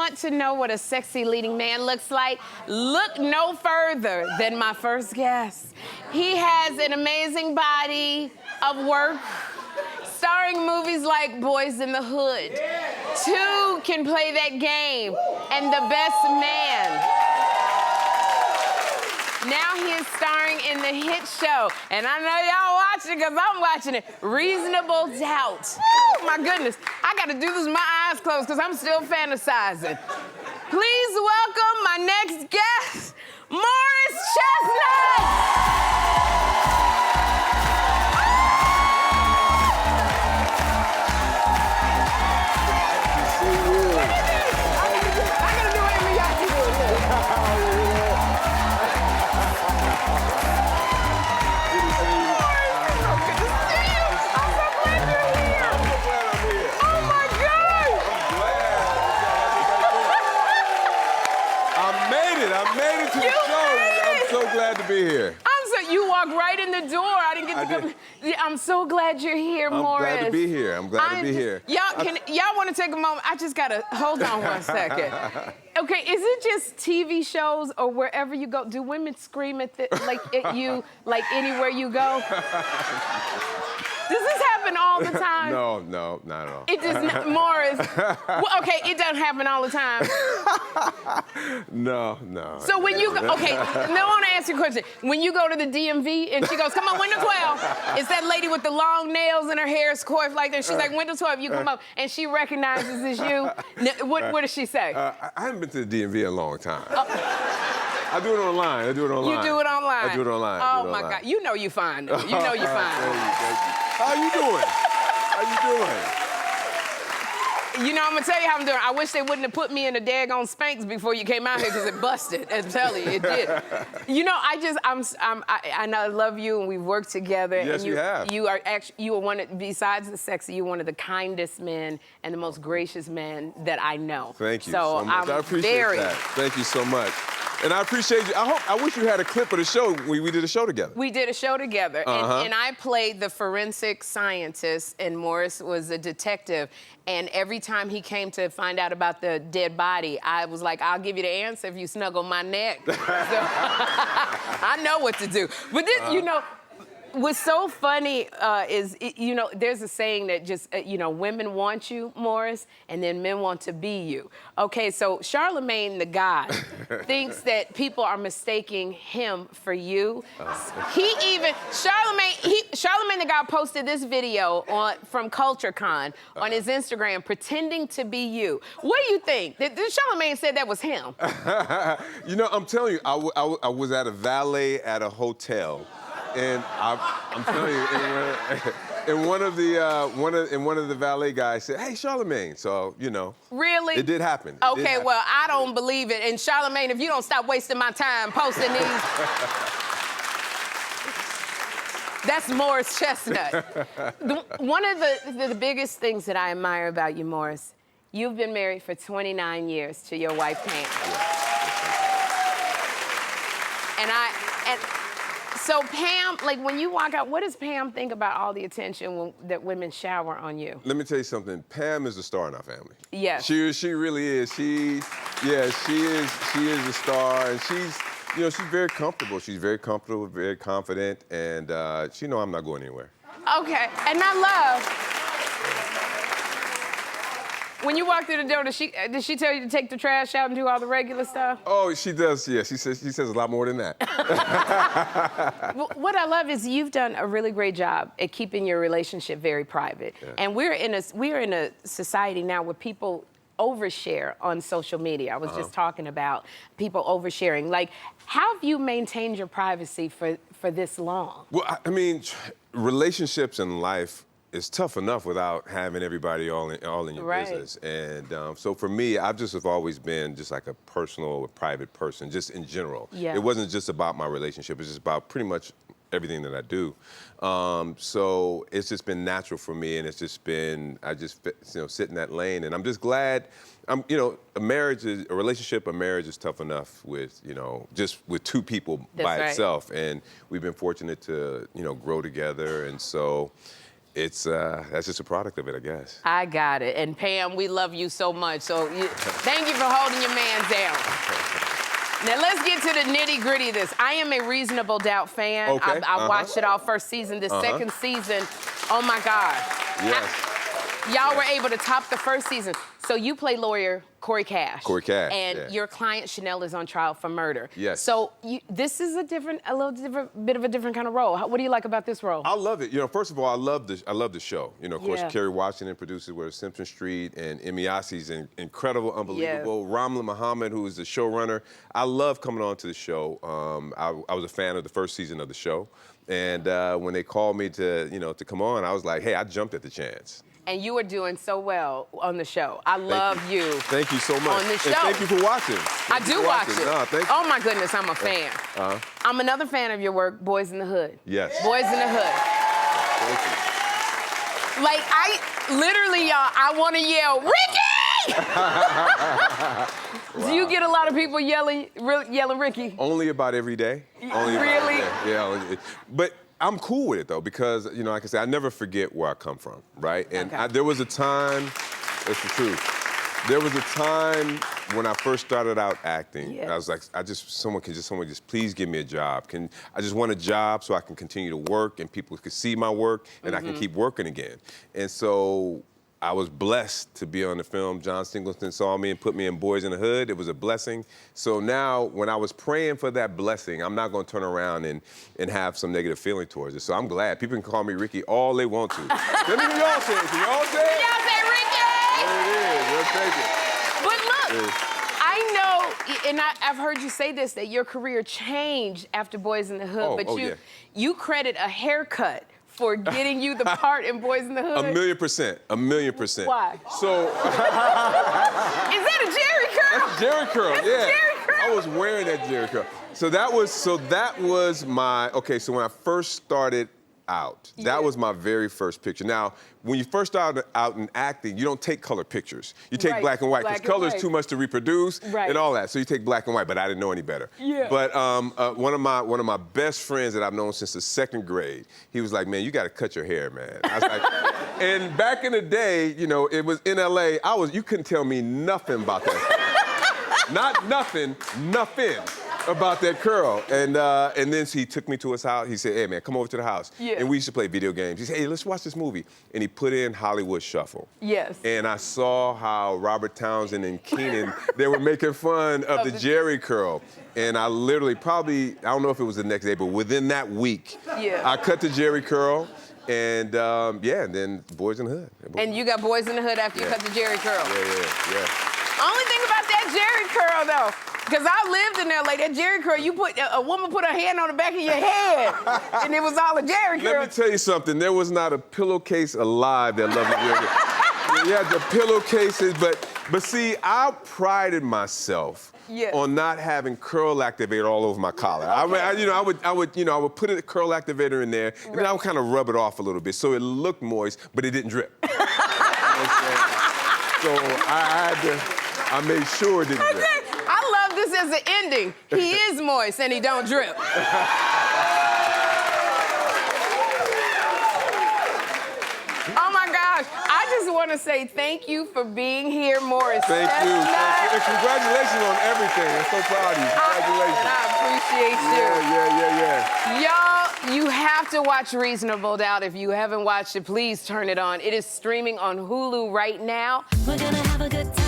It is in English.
want to know what a sexy leading man looks like? Look no further than my first guest. He has an amazing body of work, starring movies like Boys in the Hood. Two can play that game, and The Best Man. Now he is starring in the hit show, and I know y'all watching because I'm watching it, Reasonable Doubt. Oh, my goodness. I got to do this with my eyes closed because I'm still fantasizing. Please welcome my next guest, Morris Chestnut. I made it to the show. I'm so glad to be here. You walked right in the door. I didn't get to come. Yeah, I'm so glad you're here, Morris. I'm glad to be here. I'm glad to be here. Y'all want to take a moment? I just gotta hold on one second. Okay, is it just TV shows or wherever you go? Do women scream at you like anywhere you go? Does this happen all the time? No, not at all. It does not, Morris. Well, okay, it doesn't happen all the time. No. So when you go, okay, now I want to ask you a question. When you go to the DMV and she goes, come on, window 12. It's that lady with the long nails and her hair is coiffed like that. She's like, window 12, you come up, and she recognizes it's you. What does she say? I haven't been to the DMV in a long time. I do it online. You do it online? I do it online. Oh, my God. You know you fine, though. You know you fine. Thank you. How you doing? You know, I'm gonna tell you how I'm doing. I wish they wouldn't have put me in the daggone Spanx before you came out here because it busted. I'm telling you, it did. You know, I know I love you and we've worked together. Yes, and you have. You are one of, besides the sexy, you're one of the kindest men and the most gracious men that I know. Thank you so much. I appreciate that. Thank you so much. And I appreciate you. I wish you had a clip of the show. We did a show together. We did a show together, and I played the forensic scientist, and Morris was a detective. And every time he came to find out about the dead body, I was like, I'll give you the answer if you snuggle my neck. So, I know what to do. But this, you know, what's so funny is, you know, there's a saying that just, you know, women want you, Morris, and then men want to be you. Okay, so Charlamagne the guy thinks that people are mistaking him for you. Charlamagne the guy posted this video from CultureCon on his Instagram pretending to be you. What do you think? Charlamagne said that was him. You know, I'm telling you, I was at a valet at a hotel. And I'm telling you, and one of the valet guys said, "Hey, Charlamagne." So you know, really, it did happen. Okay, well, I don't believe it. And Charlamagne, if you don't stop wasting my time posting these, that's Morris Chestnut. One of the biggest things that I admire about you, Morris, you've been married for 29 years to your wife, Pam. So Pam, like when you walk out, what does Pam think about all the attention that women shower on you? Let me tell you something. Pam is a star in our family. Yes. She really is. She is a star, and she's very comfortable. She's very comfortable, very confident, and she knows I'm not going anywhere. Okay, and I love. When you walk through the door, did she tell you to take the trash out and do all the regular stuff? Oh, she does, yeah. She says a lot more than that. What I love is you've done a really great job at keeping your relationship very private. Yeah. And we're in a society now where people overshare on social media. I was just talking about people oversharing. Like, how have you maintained your privacy for this long? Well, I mean, relationships in life, it's tough enough without having everybody all in your business. And so for me, I've just have always been just like a personal, private person, just in general. Yeah. It wasn't just about my relationship. It's just about pretty much everything that I do. So it's just been natural for me, and it's just been, I just sit in that lane, and I'm just glad. A marriage is tough enough with, just with two people by itself, and we've been fortunate to, grow together, and so it's that's just a product of it, I guess. I got it. And Pam, we love you so much. So thank you for holding your man down. Now let's get to the nitty-gritty of this. I am a Reasonable Doubt fan. Okay. I watched it all first season. The second season, oh my God. Yes. Y'all were able to top the first season. So you play lawyer Corey Cash. Corey Cash, And yeah. your client Chanel is on trial for murder. Yes. So this is a bit of a different kind of role. What do you like about this role? I love it. You know, first of all, I love the show. You know, of course, Yeah. Kerry Washington produces where Simpson Street, and Emiasi's incredible, unbelievable. Ramla Muhammad, who is the showrunner. I love coming on to the show. I was a fan of the first season of the show, and when they called me to come on, I was like, hey, I jumped at the chance. And you are doing so well on the show. I love you. Thank you so much. On the show. And thank you for watching. I do watch it. No, thank you. Oh my goodness, I'm a fan. I'm another fan of your work, Boys in the Hood. Yes. Boys in the Hood. Thank you. Like, I literally, y'all, I want to yell, Ricky! Wow. Do you get a lot of people yelling Ricky? Only about every day. Only about Really? every day. Yeah. But I'm cool with it though, because like I said, I never forget where I come from, right? And Okay. there was a time, it's the truth. There was a time when I first started out acting. Yes. I was like, someone just please give me a job. I just want a job so I can continue to work and people can see my work and I can keep working again. And so I was blessed to be on the film. John Singleton saw me and put me in Boys in the Hood. It was a blessing. So now, when I was praying for that blessing, I'm not going to turn around and have some negative feeling towards it. So I'm glad. People can call me Ricky all they want to. Let me hear y'all say it. Can y'all say it? Y'all say Ricky! There it is. We'll take it. But look, Yes. I know, and I've heard you say this, that your career changed after Boys in the Hood, but yeah. you credit a haircut for getting you the part in Boys in the Hood. 1,000,000%. 1,000,000%. Why? So Is that a Jerry curl? that's Jerry curl. That's a Yeah. Jerry curl. I was wearing that Jerry curl. So that was my so when I first started out, that was my very first picture. Now, when you first start out in acting, you don't take color pictures. You take Right. black and white, Black because and color is white. too much to reproduce Right. and all that. So you take black and white, but I didn't know any better. Yeah. But one of my best friends that I've known since the second grade, he was like, man, you got to cut your hair, man. I was like, and back in the day, it was in LA, you couldn't tell me nothing about that. Not nothing about that curl. And then he took me to his house. He said, hey, man, come over to the house. Yeah. And we used to play video games. He said, hey, let's watch this movie. And he put in Hollywood Shuffle. Yes. And I saw how Robert Townsend and Keenan, they were making fun of the Jerry curl. And I literally I don't know if it was the next day, but within that week, Yeah. I cut the Jerry curl. And and then Boys in the Hood. And you got Boys in the Hood after you cut the Jerry curl. Yeah. Only thing about that Jerry curl, though, because I lived in LA, that Jerry curl, a woman put her hand on the back of your head, and it was all a Jerry curl. Let me tell you something. There was not a pillowcase alive that loved the Jerry curl. Yeah, the pillowcases, but see, I prided myself on not having curl activator all over my collar. I would put a curl activator in there, and then I would kind of rub it off a little bit so it looked moist, but it didn't drip. You know what I'm saying? So I made sure it didn't drip. I love this as an ending. He is moist and he don't drip. Oh my gosh. I just want to say thank you for being here, Morris. Thank you. And congratulations on everything. I'm so proud of you. Congratulations. I appreciate you. Yeah. Y'all, you have to watch Reasonable Doubt. If you haven't watched it, please turn it on. It is streaming on Hulu right now. We're gonna have a good time.